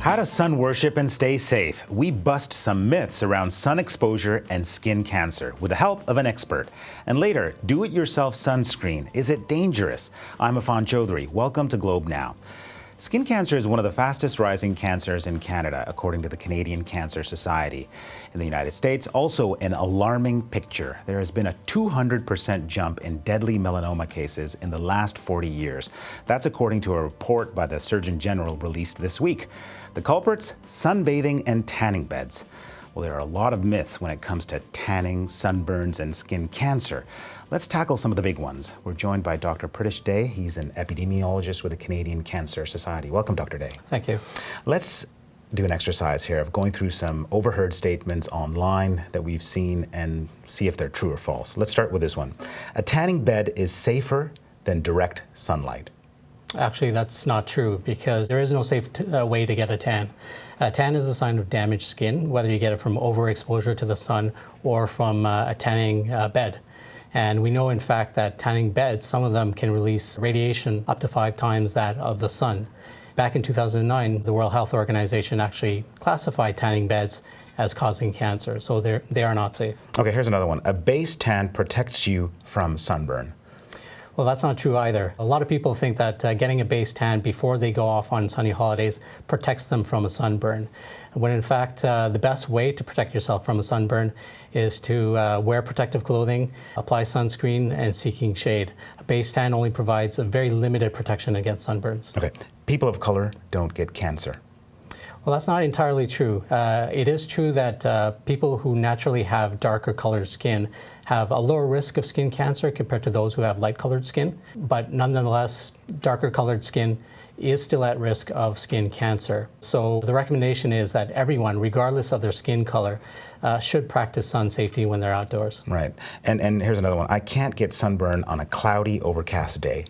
How to sun worship and stay safe. We bust some myths around sun exposure and skin cancer with the help of an expert. And later, do-it-yourself sunscreen. Is it dangerous? I'm Affan Chowdhry. Welcome to Globe Now. Skin cancer is one of the fastest rising cancers in Canada, according to the Canadian Cancer Society. In the United States, also an alarming picture. There has been a 200% jump in deadly melanoma cases in the last 40 years. That's according to a report by the Surgeon General released this week. The culprits? Sunbathing and tanning beds. Well, there are a lot of myths when it comes to tanning, sunburns, and skin cancer. Let's tackle some of the big ones. We're joined by Dr. Prithwist Day. He's an epidemiologist with the Canadian Cancer Society. Welcome, Dr. Day. Thank you. Let's do an exercise here of going through some overheard statements online that we've seen and see if they're true or false. Let's start with this one. A tanning bed is safer than direct sunlight. Actually, that's not true because there is no safe way to get a tan. A tan is a sign of damaged skin, whether you get it from overexposure to the sun or from a tanning bed. And we know, in fact, that tanning beds, some of them can release radiation up to 5 times that of the sun. Back in 2009, the World Health Organization actually classified tanning beds as causing cancer, so they are not safe. Okay, here's another one. A base tan protects you from sunburn. Well, that's not true either. A lot of people think that getting a base tan before they go off on sunny holidays protects them from a sunburn, when in fact the best way to protect yourself from a sunburn is to wear protective clothing, apply sunscreen, and seeking shade. A base tan only provides a very limited protection against sunburns. Okay, people of color don't get cancer. Well, that's not entirely true. It is true that people who naturally have darker colored skin have a lower risk of skin cancer compared to those who have light colored skin. But nonetheless, darker colored skin is still at risk of skin cancer. So the recommendation is that everyone, regardless of their skin color, should practice sun safety when they're outdoors. Right. And here's another one. I can't get sunburn on a cloudy, overcast day.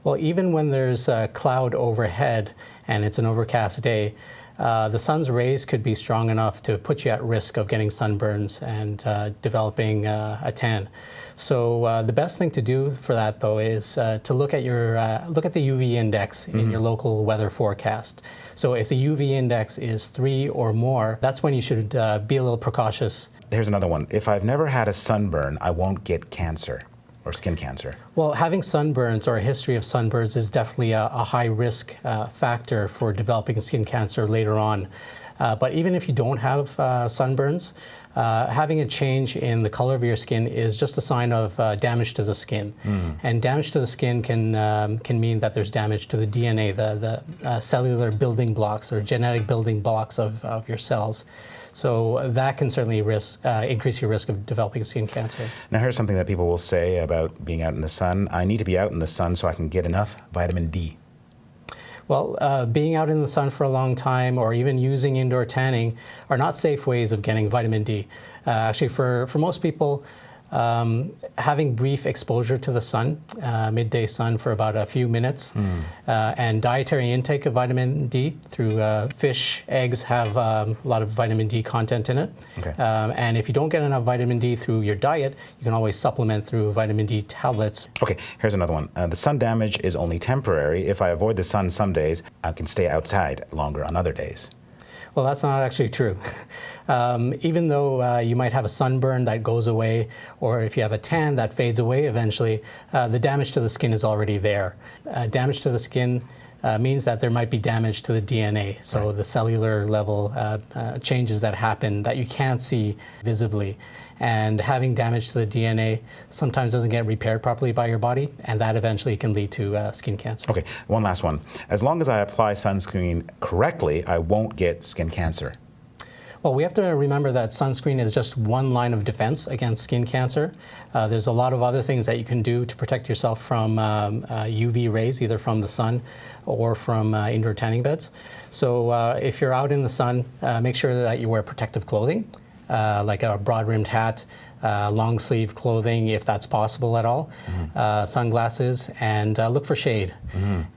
Well, even when there's a cloud overhead and it's an overcast day, the sun's rays could be strong enough to put you at risk of getting sunburns and developing a tan. So the best thing to do for that, though, is to look at the UV index in your local weather forecast. So if the UV index is 3 or more, that's when you should be a little precautious. Here's another one. If I've never had a sunburn, I won't get cancer or skin cancer. Well, having sunburns or a history of sunburns is definitely a high risk factor for developing skin cancer later on. But even if you don't have sunburns, having a change in the color of your skin is just a sign of damage to the skin. And damage to the skin can mean that there's damage to the DNA, the cellular building blocks or genetic building blocks of your cells. So that can certainly increase your risk of developing skin cancer. Now here's something that people will say about being out in the sun. I need to be out in the sun so I can get enough vitamin D. Well, being out in the sun for a long time or even using indoor tanning are not safe ways of getting vitamin D. Actually, for most people, having brief exposure to the sun, midday sun for about a few minutes, and dietary intake of vitamin D through fish, eggs have a lot of vitamin D content in it. Okay. And if you don't get enough vitamin D through your diet, you can always supplement through vitamin D tablets. Okay, here's another one. The sun damage is only temporary. If I avoid the sun some days, I can stay outside longer on other days. Well, that's not actually true. Even though you might have a sunburn that goes away, or if you have a tan that fades away eventually, the damage to the skin is already there. Damage to the skin means that there might be damage to the DNA, so right. The cellular level changes that happen that you can't see visibly. And having damage to the DNA sometimes doesn't get repaired properly by your body, and that eventually can lead to skin cancer. Okay, one last one. As long as I apply sunscreen correctly, I won't get skin cancer. Well, we have to remember that sunscreen is just one line of defense against skin cancer. There's a lot of other things that you can do to protect yourself from UV rays, either from the sun or from indoor tanning beds. So if you're out in the sun, make sure that you wear protective clothing. Like a broad-rimmed hat, long-sleeve clothing, if that's possible at all, sunglasses, and look for shade.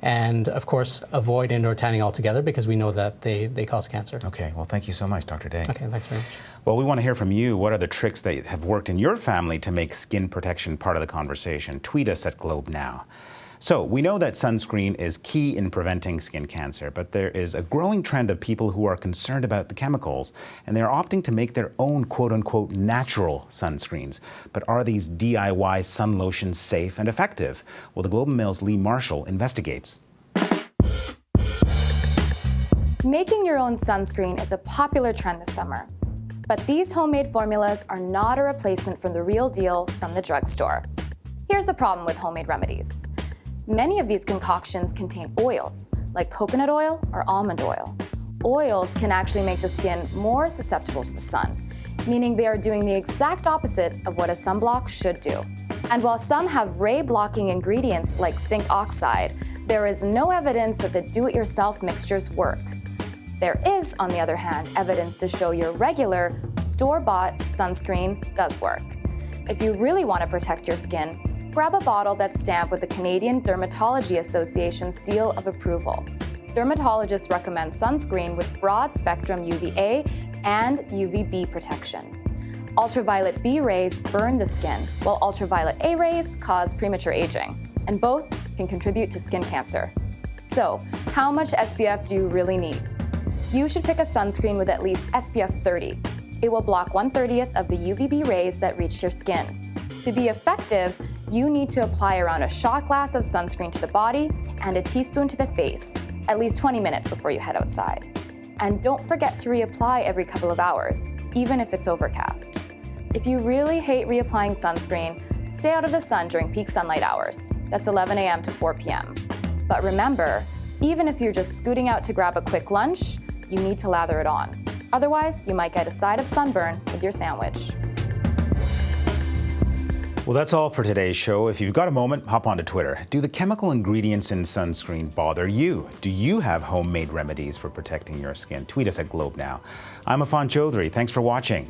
And, of course, avoid indoor tanning altogether because we know that they cause cancer. Okay, well, thank you so much, Dr. Day. Okay, thanks very much. Well, we want to hear from you. What are the tricks that have worked in your family to make skin protection part of the conversation? Tweet us at Globe Now. So we know that sunscreen is key in preventing skin cancer, but there is a growing trend of people who are concerned about the chemicals, and they're opting to make their own quote-unquote natural sunscreens. But are these DIY sun lotions safe and effective? Well, the Globe and Mail's Lee Marshall investigates. Making your own sunscreen is a popular trend this summer. But these homemade formulas are not a replacement for the real deal from the drugstore. Here's the problem with homemade remedies. Many of these concoctions contain oils, like coconut oil or almond oil. Oils can actually make the skin more susceptible to the sun, meaning they are doing the exact opposite of what a sunblock should do. And while some have ray-blocking ingredients like zinc oxide, there is no evidence that the do-it-yourself mixtures work. There is, on the other hand, evidence to show your regular, store-bought sunscreen does work. If you really want to protect your skin, grab a bottle that's stamped with the Canadian Dermatology Association seal of approval. Dermatologists recommend sunscreen with broad-spectrum UVA and UVB protection. Ultraviolet B rays burn the skin, while ultraviolet A rays cause premature aging, and both can contribute to skin cancer. So, how much SPF do you really need? You should pick a sunscreen with at least SPF 30. It will block 1/30 of the UVB rays that reach your skin. To be effective, you need to apply around a shot glass of sunscreen to the body and a teaspoon to the face, at least 20 minutes before you head outside. And don't forget to reapply every couple of hours, even if it's overcast. If you really hate reapplying sunscreen, stay out of the sun during peak sunlight hours. That's 11 a.m. to 4 p.m. But remember, even if you're just scooting out to grab a quick lunch, you need to lather it on. Otherwise, you might get a side of sunburn with your sandwich. Well, that's all for today's show. If you've got a moment, hop onto Twitter. Do the chemical ingredients in sunscreen bother you? Do you have homemade remedies for protecting your skin? Tweet us at Globe Now. I'm Affan Chowdhry. Thanks for watching.